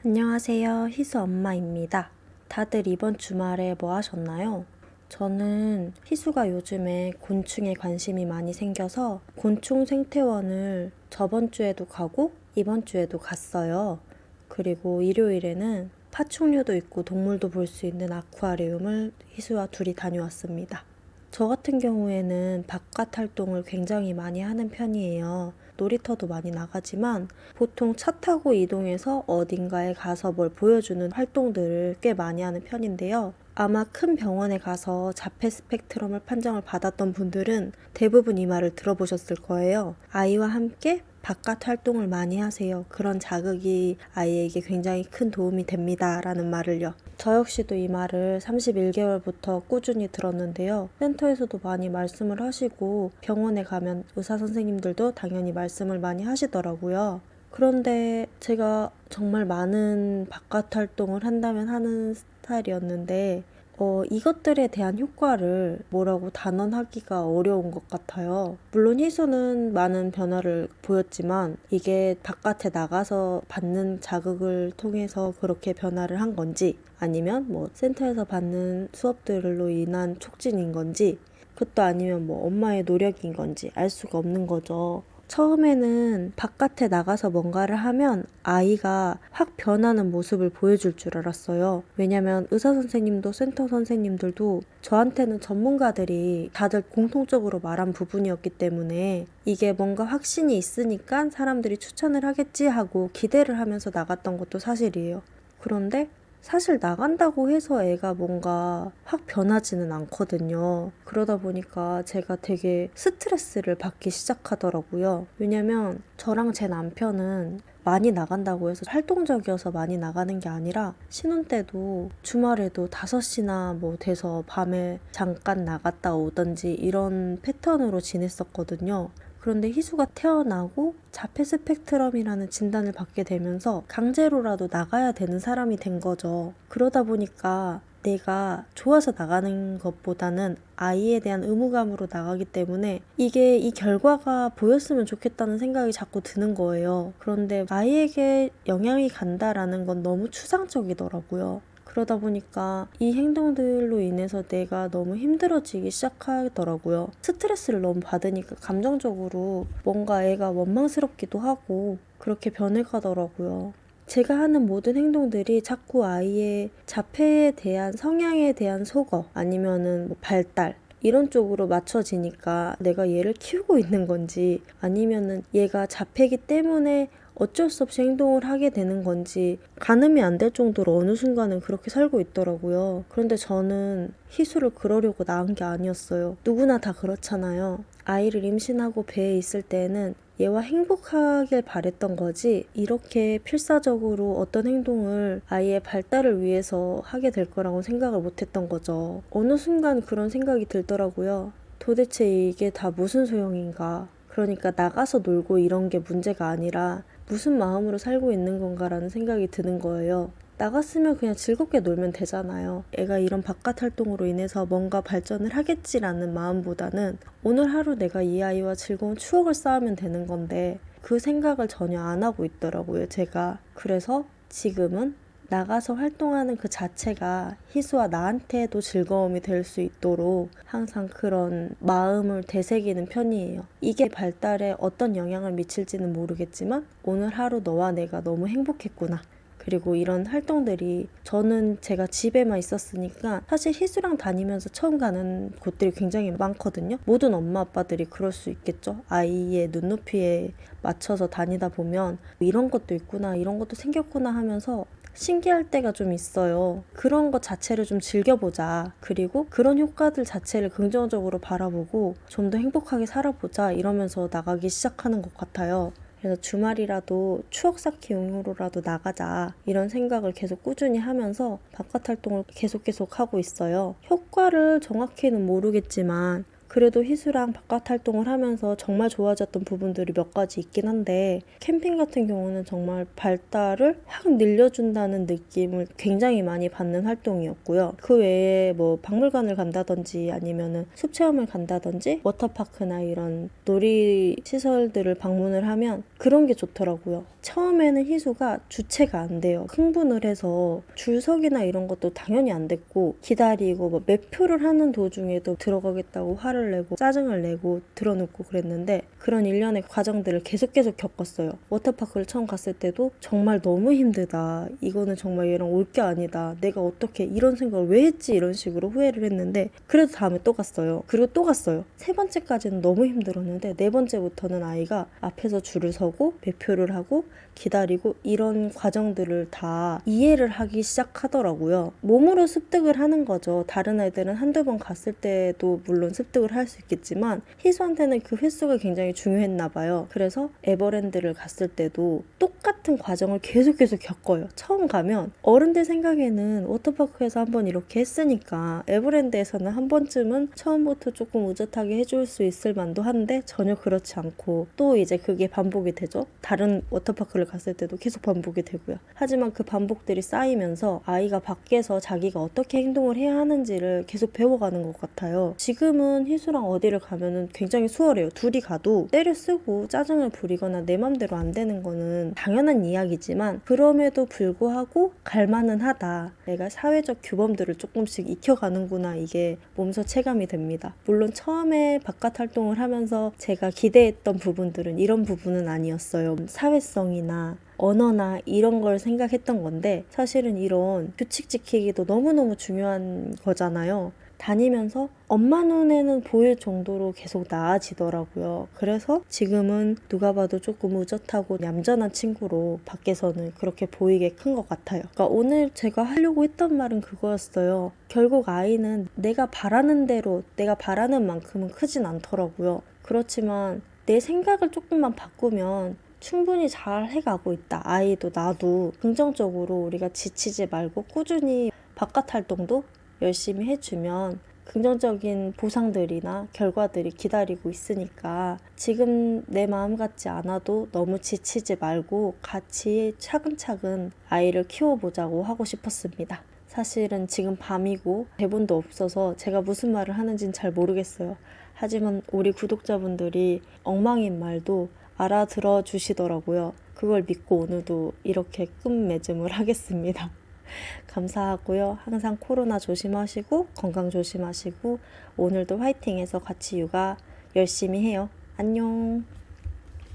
안녕하세요. 희수 엄마입니다. 다들 이번 주말에 뭐 하셨나요? 저는 희수가 요즘에 곤충에 관심이 많이 생겨서 곤충 생태원을 저번 주에도 가고 이번 주에도 갔어요. 그리고 일요일에는 파충류도 있고 동물도 볼 수 있는 아쿠아리움을 희수와 둘이 다녀왔습니다. 저 같은 경우에는 바깥 활동을 굉장히 많이 하는 편이에요. 놀이터도 많이 나가지만 보통 차 타고 이동해서 어딘가에 가서 뭘 보여주는 활동들을 꽤 많이 하는 편인데요. 아마 큰 병원에 가서 자폐 스펙트럼을 판정을 받았던 분들은 대부분 이 말을 들어보셨을 거예요. 아이와 함께 바깥 활동을 많이 하세요. 그런 자극이 아이에게 굉장히 큰 도움이 됩니다. 라는 말을요. 저 역시도 이 말을 31개월부터 꾸준히 들었는데요. 센터에서도 많이 말씀을 하시고 병원에 가면 의사 선생님들도 당연히 말씀을 많이 하시더라고요. 그런데 제가 정말 많은 바깥 활동을 한다면 하는 스타일이었는데 이것들에 대한 효과를 뭐라고 단언하기가 어려운 것 같아요. 물론 희수는 많은 변화를 보였지만 이게 바깥에 나가서 받는 자극을 통해서 그렇게 변화를 한 건지 아니면 뭐 센터에서 받는 수업들로 인한 촉진인 건지 그것도 아니면 뭐 엄마의 노력인 건지 알 수가 없는 거죠. 처음에는 바깥에 나가서 뭔가를 하면 아이가 확 변하는 모습을 보여줄 줄 알았어요. 왜냐면 의사 선생님도 센터 선생님들도 저한테는 전문가들이 다들 공통적으로 말한 부분이었기 때문에 이게 뭔가 확신이 있으니까 사람들이 추천을 하겠지 하고 기대를 하면서 나갔던 것도 사실이에요. 그런데 사실 나간다고 해서 애가 뭔가 확 변하지는 않거든요. 그러다 보니까 제가 되게 스트레스를 받기 시작하더라고요. 왜냐면 저랑 제 남편은 많이 나간다고 해서 활동적이어서 많이 나가는 게 아니라 신혼 때도 주말에도 5시나 뭐 돼서 밤에 잠깐 나갔다 오던지 이런 패턴으로 지냈었거든요. 그런데 희수가 태어나고 자폐 스펙트럼이라는 진단을 받게 되면서 강제로라도 나가야 되는 사람이 된 거죠. 그러다 보니까 내가 좋아서 나가는 것보다는 아이에 대한 의무감으로 나가기 때문에 이게 이 결과가 보였으면 좋겠다는 생각이 자꾸 드는 거예요. 그런데 아이에게 영향이 간다라는 건 너무 추상적이더라고요. 그러다 보니까 이 행동들로 인해서 내가 너무 힘들어지기 시작하더라고요. 스트레스를 너무 받으니까 감정적으로 뭔가 애가 원망스럽기도 하고 그렇게 변해가더라고요. 제가 하는 모든 행동들이 자꾸 아이의 자폐에 대한 성향에 대한 속어 아니면은 뭐 발달 이런 쪽으로 맞춰지니까 내가 얘를 키우고 있는 건지 아니면은 얘가 자폐기 때문에 어쩔 수 없이 행동을 하게 되는 건지 가늠이 안 될 정도로 어느 순간은 그렇게 살고 있더라고요. 그런데 저는 희수를 그러려고 낳은 게 아니었어요. 누구나 다 그렇잖아요. 아이를 임신하고 배에 있을 때는 얘와 행복하길 바랬던 거지 이렇게 필사적으로 어떤 행동을 아이의 발달을 위해서 하게 될 거라고 생각을 못 했던 거죠. 어느 순간 그런 생각이 들더라고요. 도대체 이게 다 무슨 소용인가? 그러니까 나가서 놀고 이런 게 문제가 아니라 무슨 마음으로 살고 있는 건가라는 생각이 드는 거예요. 나갔으면 그냥 즐겁게 놀면 되잖아요. 애가 이런 바깥 활동으로 인해서 뭔가 발전을 하겠지라는 마음보다는 오늘 하루 내가 이 아이와 즐거운 추억을 쌓으면 되는 건데 그 생각을 전혀 안 하고 있더라고요, 제가. 그래서 지금은 나가서 활동하는 그 자체가 희수와 나한테도 즐거움이 될 수 있도록 항상 그런 마음을 되새기는 편이에요. 이게 발달에 어떤 영향을 미칠지는 모르겠지만 오늘 하루 너와 내가 너무 행복했구나. 그리고 이런 활동들이 저는 제가 집에만 있었으니까 사실 희수랑 다니면서 처음 가는 곳들이 굉장히 많거든요. 모든 엄마 아빠들이 그럴 수 있겠죠. 아이의 눈높이에 맞춰서 다니다 보면 이런 것도 있구나 이런 것도 생겼구나 하면서 신기할 때가 좀 있어요. 그런 것 자체를 좀 즐겨보자. 그리고 그런 효과들 자체를 긍정적으로 바라보고 좀 더 행복하게 살아보자 이러면서 나가기 시작하는 것 같아요. 그래서 주말이라도 추억 쌓기 용으로라도 나가자 이런 생각을 계속 꾸준히 하면서 바깥 활동을 계속 하고 있어요. 효과를 정확히는 모르겠지만 그래도 희수랑 바깥 활동을 하면서 정말 좋아졌던 부분들이 몇 가지 있긴 한데 캠핑 같은 경우는 정말 발달을 확 늘려준다는 느낌을 굉장히 많이 받는 활동이었고요. 그 외에 뭐 박물관을 간다든지 아니면은 숲 체험을 간다든지 워터파크나 이런 놀이 시설들을 방문을 하면 그런 게 좋더라고요. 처음에는 희수가 주체가 안 돼요. 흥분을 해서 줄서기나 이런 것도 당연히 안 됐고 기다리고 뭐 매표를 하는 도중에도 들어가겠다고 화를 내고 짜증을 내고 들어눕고 그랬는데 그런 일련의 과정들을 계속 겪었어요. 워터파크를 처음 갔을 때도 정말 너무 힘들다. 이거는 정말 얘랑 올 게 아니다. 내가 어떻게 이런 생각을 왜 했지? 이런 식으로 후회를 했는데 그래도 다음에 또 갔어요. 그리고 또 갔어요. 세 번째까지는 너무 힘들었는데 네 번째부터는 아이가 앞에서 줄을 서고 매표를 하고 기다리고 이런 과정들을 다 이해를 하기 시작하더라고요. 몸으로 습득을 하는 거죠. 다른 아이들은 한두 번 갔을 때도 물론 습득을 할 수 있겠지만 희수한테는 그 횟수가 굉장히 중요했나 봐요. 그래서 에버랜드를 갔을 때도 똑같은 과정을 계속 겪어요. 처음 가면 어른들 생각에는 워터파크에서 한번 이렇게 했으니까 에버랜드에서는 한 번쯤은 처음부터 조금 우젓하게 해줄 수 있을 만도 한데 전혀 그렇지 않고 또 이제 그게 반복이 되죠. 다른 워터파크를 갔을 때도 계속 반복이 되고요. 하지만 그 반복들이 쌓이면서 아이가 밖에서 자기가 어떻게 행동을 해야 하는지를 계속 배워가는 것 같아요. 지금은 희수랑 어디를 가면은 굉장히 수월해요. 둘이 가도 때를 쓰고 짜증을 부리거나 내 맘대로 안 되는 거는 당연한 이야기지만 그럼에도 불구하고 갈만은 하다. 내가 사회적 규범들을 조금씩 익혀가는구나. 이게 몸소 체감이 됩니다. 물론 처음에 바깥 활동을 하면서 제가 기대했던 부분들은 이런 부분은 아니었어요. 사회성이나 언어나 이런 걸 생각했던 건데 사실은 이런 규칙 지키기도 너무너무 중요한 거잖아요. 다니면서 엄마 눈에는 보일 정도로 계속 나아지더라고요. 그래서 지금은 누가 봐도 조금 우젓하고 얌전한 친구로 밖에서는 그렇게 보이게 큰 것 같아요. 그러니까 오늘 제가 하려고 했던 말은 그거였어요. 결국 아이는 내가 바라는 대로 내가 바라는 만큼은 크진 않더라고요. 그렇지만 내 생각을 조금만 바꾸면 충분히 잘 해가고 있다. 아이도 나도 긍정적으로 우리가 지치지 말고 꾸준히 바깥 활동도 열심히 해주면 긍정적인 보상들이나 결과들이 기다리고 있으니까 지금 내 마음 같지 않아도 너무 지치지 말고 같이 차근차근 아이를 키워보자고 하고 싶었습니다. 사실은 지금 밤이고 대본도 없어서 제가 무슨 말을 하는지는 잘 모르겠어요. 하지만 우리 구독자분들이 엉망인 말도 알아들어 주시더라고요. 그걸 믿고 오늘도 이렇게 끝맺음을 하겠습니다. 감사하고요. 항상 코로나 조심하시고 건강 조심하시고 오늘도 화이팅해서 같이 육아 열심히 해요. 안녕.